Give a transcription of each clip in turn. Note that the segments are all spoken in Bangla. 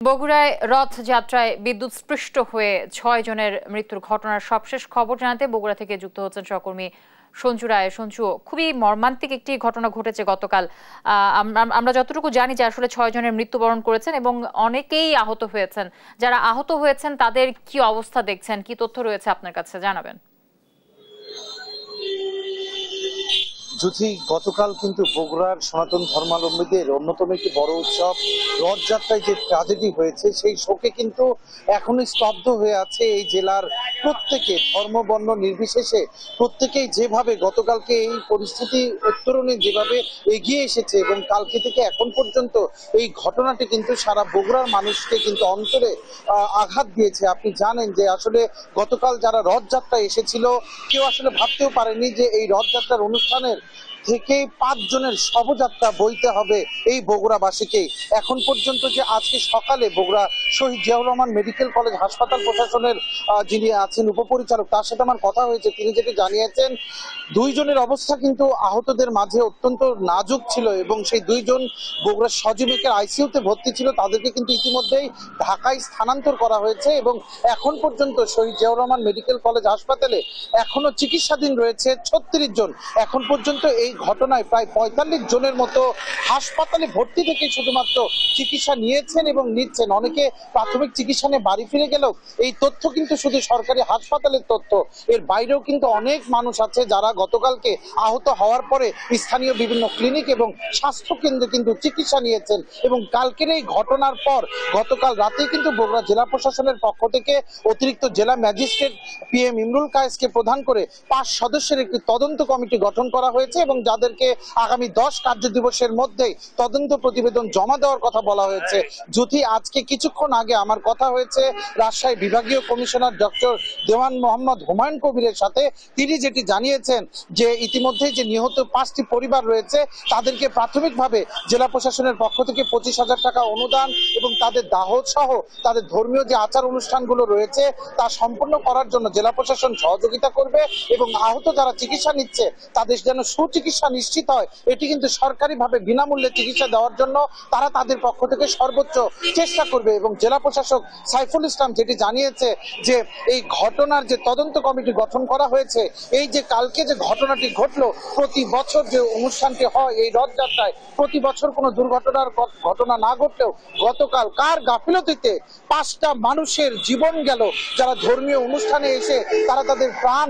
বগুড়ায় রথযাত্রায় বিদ্যুৎস্পৃষ্ট হয়ে ৬ জনের মৃত্যুর ঘটনার সবশেষ খবর জানাতে বগুড়া থেকে যুক্ত হচ্ছেন সহকর্মী সঞ্জু রায়। সঞ্জু, খুবই মর্মান্তিক একটি ঘটনা ঘটেছে গতকাল। আমরা যতটুকু জানি যে আসলে ৬ জনের মৃত্যুবরণ করেছেন এবং অনেকেই আহত হয়েছেন। যারা আহত হয়েছেন তাদের কি অবস্থা দেখছেন, কি তথ্য রয়েছে আপনার কাছে জানাবেন। জ্যোতি, গতকাল কিন্তু বগুড়ার সনাতন ধর্মাবলম্বীদের অন্যতম একটি বড় উৎসব রথযাত্রায় যে ট্র্যাজেডি হয়েছে সেই শোকে কিন্তু এখনই স্তব্ধ হয়ে আছে এই জেলার প্রত্যেকে, ধর্ম বর্ণ নির্বিশেষে প্রত্যেকেই যেভাবে গতকালকে এই পরিস্থিতি উত্তরণে যেভাবে এগিয়ে এসেছে এবং কালকে থেকে এখন পর্যন্ত এই ঘটনাটি কিন্তু সারা বগুড়ার মানুষকে কিন্তু অন্তরে আঘাত দিয়েছে। আপনি জানেন যে আসলে গতকাল যারা রথযাত্রা এসেছিল কেউ আসলে ভাবতেও পারেনি যে এই রথযাত্রার অনুষ্ঠানের থেকে ৫ জনের শবযাত্রা বইতে হবে এই বগুড়াবাসীকে। এখন পর্যন্ত যে আজকে সকালে বগুড়া শহীদ জিয়াউর রহমান মেডিকেল কলেজ হাসপাতাল প্রশাসনের যিনি আছেন উপপরিচালক, তার সাথে আমার কথা হয়েছে। তিনি যেটি জানিয়েছেন, ২ জনের অবস্থা কিন্তু আহতদের মাঝে অত্যন্ত নাজুক ছিল এবং সেই ২ জন বগুড়া সজীবেকের আইসিইউতে ভর্তি ছিল। তাদেরকে কিন্তু ইতিমধ্যেই ঢাকায় স্থানান্তর করা হয়েছে এবং এখন পর্যন্ত শহীদ জিয়াউর রহমান মেডিকেল কলেজ হাসপাতালে এখনো চিকিৎসাধীন রয়েছে ৩৬ জন। এখন পর্যন্ত এই ঘটনায় প্রায় ৪৫ জনের মতো হাসপাতালে ভর্তি থেকে শুধুমাত্র চিকিৎসা নিয়েছেন এবং নিচ্ছেন। অনেকে প্রাথমিক চিকিৎসা নিয়ে বাড়ি ফিরে গেলেও এই তথ্য কিন্তু শুধু সরকারি হাসপাতালের তথ্য, এর বাইরেও কিন্তু অনেক মানুষ আছে যারা গতকালকে আহত হওয়ার পরে স্থানীয় বিভিন্ন ক্লিনিক এবং স্বাস্থ্য কেন্দ্রে কিন্তু চিকিৎসা নিয়েছেন। এবং কালকের এই ঘটনার পর গতকাল রাতেই কিন্তু বগুড়া জেলা প্রশাসনের পক্ষ থেকে অতিরিক্ত জেলা ম্যাজিস্ট্রেট PM ইমরুল কায়েসকে প্রধান করে ৫ সদস্যের একটি তদন্ত কমিটি গঠন করা হয়েছে এবং যাদেরকে আগামী ১০ কার্য দিবসের মধ্যেই তদন্ত প্রতিবেদন জমা দেওয়ার কথা বলা হয়েছে। যদি আজকে কিছুক্ষণ আগে আমার কথা হয়েছে রাজশাহী বিভাগীয় কমিশনার ডক্টর দেওয়ান মোহাম্মদ হুমায়ুন কবিরের সাথে, তিনি যেটি জানিয়েছেন যে ইতিমধ্যে যে নিহত ৫টি পরিবার রয়েছে তাদেরকে প্রাথমিকভাবে জেলা প্রশাসনের পক্ষ থেকে ২৫,০০০ টাকা অনুদান এবং তাদের দাহ সহ তাদের ধর্মীয় যে আচার অনুষ্ঠানগুলো রয়েছে তা সম্পন্ন করার জন্য জেলা প্রশাসন সহযোগিতা করবে এবং আহত যারা চিকিৎসা নিচ্ছে তাদের যেন সুচিকিৎসা নিশ্চিত হয়, এটি কিন্তু সরকারিভাবে বিনামূল্যে চিকিৎসা দেওয়ার জন্য তারা তাদের পক্ষ থেকে সর্বোচ্চ চেষ্টা করবে। এবং জেলা প্রশাসক সাইফুল ইসলাম যেটি জানিয়েছে যে এই ঘটনার যে তদন্ত কমিটি গঠন করা হয়েছে, এই যে কালকে যে ঘটনাটি ঘটলো, প্রতি বছর যে অনুষ্ঠানটি হয় এই রথযাত্রায় প্রতি বছর কোনো দুর্ঘটনার ঘটনা না ঘটলেও গতকাল কার গাফিলতিতে ৫টা মানুষের জীবন গেল, যারা ধর্মীয় অনুষ্ঠানে এসে তারা তাদের প্রাণ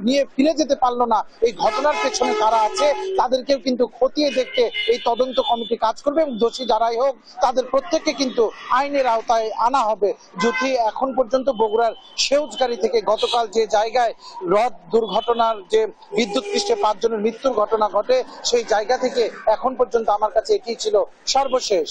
নিয়ে ফিরে যেতে পারলো না। এই ঘটনার পেছনে কারা আছে তাদেরকেও কিন্তু খতিয়ে দেখতে এই তদন্ত কমিটি কাজ করবে এবং দোষী যারাই হোক তাদের প্রত্যেককে কিন্তু আইনের আওতায় আনা হবে। যদি এখন পর্যন্ত বগুড়ার সেউজগাড়ি থেকে গতকাল যে জায়গায় রথ দুর্ঘটনার যে বিদ্যুৎ পৃষ্ঠে ৫ জনের মৃত্যুর ঘটনা ঘটে সেই জায়গা থেকে এখন পর্যন্ত আমার কাছে এটি ছিল সর্বশেষ।